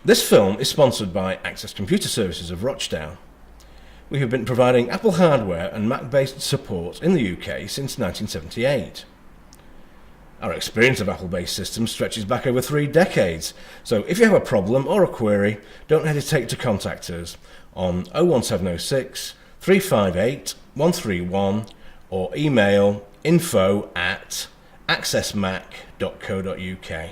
This film is sponsored by Access Computer Services of Rochdale. We have been providing Apple hardware and Mac-based support in the UK since 1978. Our experience of Apple-based systems stretches back over 3 decades, so if you have a problem or a query, don't hesitate to contact us on 01706 358 131 or email info@accessmac.co.uk.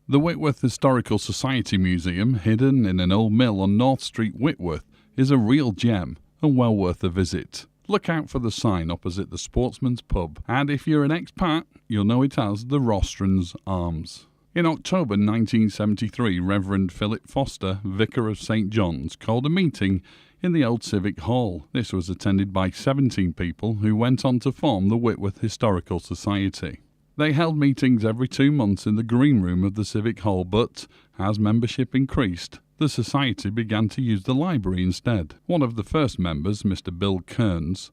The Whitworth Historical Society Museum, hidden in an old mill on North Street, Whitworth, is a real gem and well worth a visit. Look out for the sign opposite the Sportsman's Pub, and if you're an expat, you'll know it as the Rostran's Arms. In October 1973, Reverend Philip Foster, Vicar of St John's, called a meeting in the old Civic Hall. This was attended by 17 people who went on to form the Whitworth Historical Society. They held meetings every 2 months in the green room of the Civic Hall, but as membership increased, the society began to use the library instead. One of the first members, Mr. Bill Kearns,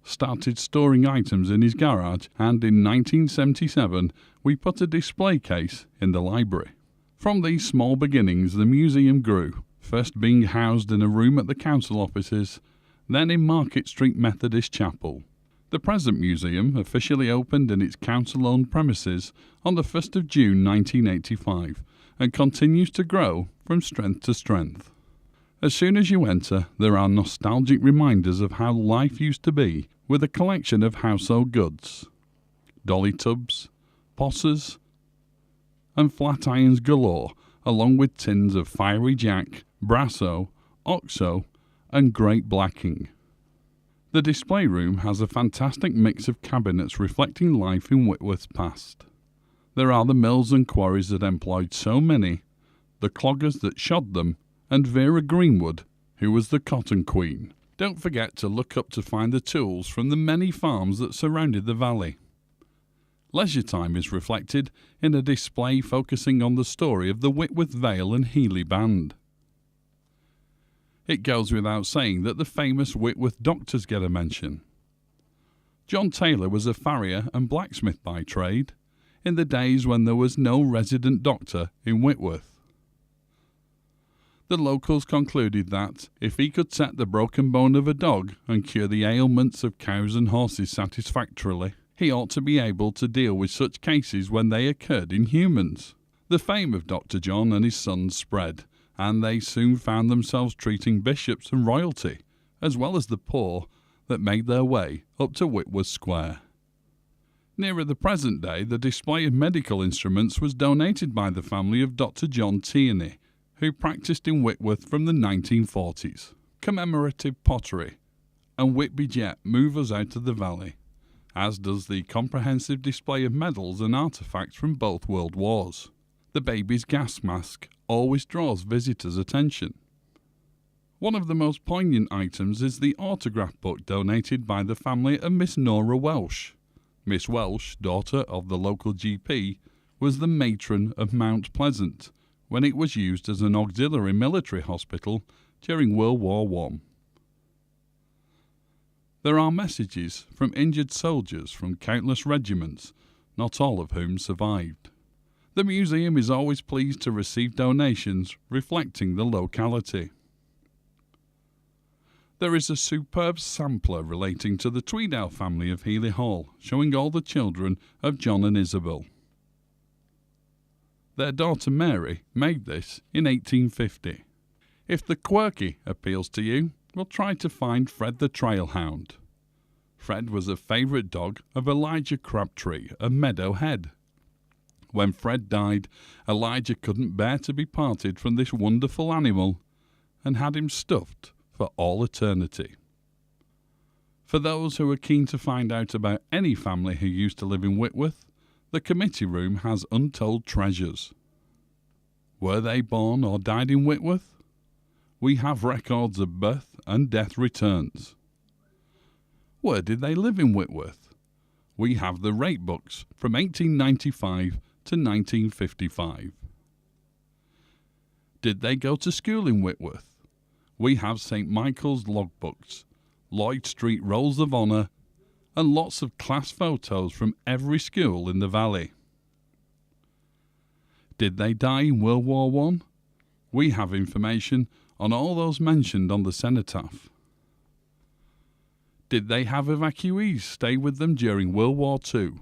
started storing items in his garage, and in 1977 we put a display case in the library. From these small beginnings the museum grew, first being housed in a room at the council offices, then in Market Street Methodist Chapel. The present museum officially opened in its council-owned premises on the 1st of June 1985 and continues to grow from strength to strength. As soon as you enter, there are nostalgic reminders of how life used to be, with a collection of household goods, dolly tubs, possers, and flat irons galore, along with tins of Fiery Jack, Brasso, Oxo, and Great Blacking. The display room has a fantastic mix of cabinets reflecting life in Whitworth's past. There are the mills and quarries that employed so many, the cloggers that shod them, and Vera Greenwood, who was the Cotton Queen. Don't forget to look up to find the tools from the many farms that surrounded the valley. Leisure time is reflected in a display focusing on the story of the Whitworth Vale and Healy Band. It goes without saying that the famous Whitworth doctors get a mention. John Taylor was a farrier and blacksmith by trade, in the days when there was no resident doctor in Whitworth. The locals concluded that, if he could set the broken bone of a dog and cure the ailments of cows and horses satisfactorily, he ought to be able to deal with such cases when they occurred in humans. The fame of Dr. John and his sons spread, and they soon found themselves treating bishops and royalty, as well as the poor that made their way up to Whitworth Square. Nearer the present day, the display of medical instruments was donated by the family of Dr. John Tierney, who practiced in Whitworth from the 1940s. Commemorative pottery and Whitby Jet move us out of the valley, as does the comprehensive display of medals and artefacts from both world wars. The baby's gas mask always draws visitors' attention. One of the most poignant items is the autograph book donated by the family of Miss Nora Welsh. Miss Welsh, daughter of the local GP, was the matron of Mount Pleasant when it was used as an auxiliary military hospital during World War I. There are messages from injured soldiers from countless regiments, not all of whom survived. The museum is always pleased to receive donations reflecting the locality. There is a superb sampler relating to the Tweedale family of Healy Hall, showing all the children of John and Isabel. Their daughter Mary made this in 1850. If the quirky appeals to you, we'll try to find Fred the Trailhound. Fred was a favourite dog of Elijah Crabtree of Meadow Head. When Fred died, Elijah couldn't bear to be parted from this wonderful animal and had him stuffed for all eternity. For those who are keen to find out about any family who used to live in Whitworth, The committee room has untold treasures. Were they born or died in Whitworth? We have records of birth and death returns. Where did they live in Whitworth? We have the rate books from 1895 to 1955. Did they go to school in Whitworth? We have St Michael's logbooks, Lloyd Street Rolls of Honour, and lots of class photos from every school in the valley. Did they die in World War I? We have information on all those mentioned on the cenotaph. Did they have evacuees stay with them during World War II?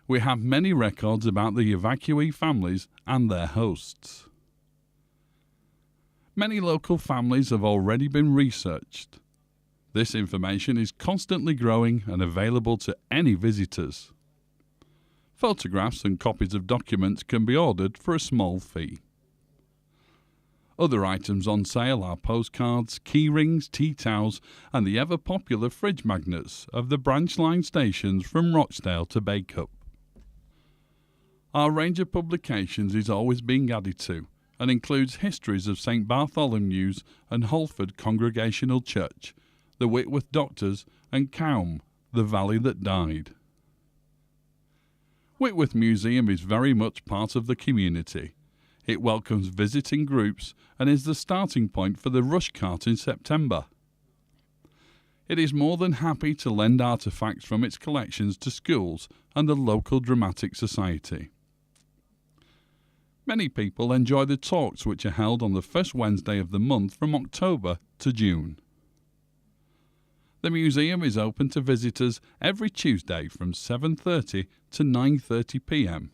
We have many records about the evacuee families and their hosts. Many local families have already been researched. This information is constantly growing and available to any visitors. Photographs and copies of documents can be ordered for a small fee. Other items on sale are postcards, key rings, tea towels, and the ever-popular fridge magnets of the branch line stations from Rochdale to Bacup. Our range of publications is always being added to and includes histories of St Bartholomew's and Holford Congregational Church, the Whitworth Doctors, and Coombe, the Valley that Died. Whitworth Museum is very much part of the community. It welcomes visiting groups and is the starting point for the rush cart in September. It is more than happy to lend artefacts from its collections to schools and the local dramatic society. Many people enjoy the talks which are held on the first Wednesday of the month from October to June. The museum is open to visitors every Tuesday from 7:30 to 9:30 p.m.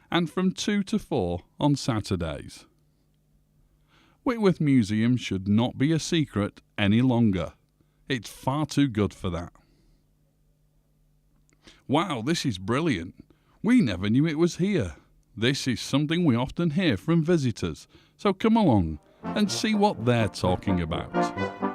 and from 2 to 4 on Saturdays. Whitworth Museum should not be a secret any longer. It's far too good for that. Wow, this is brilliant. We never knew it was here. This is something we often hear from visitors, so come along and see what they're talking about.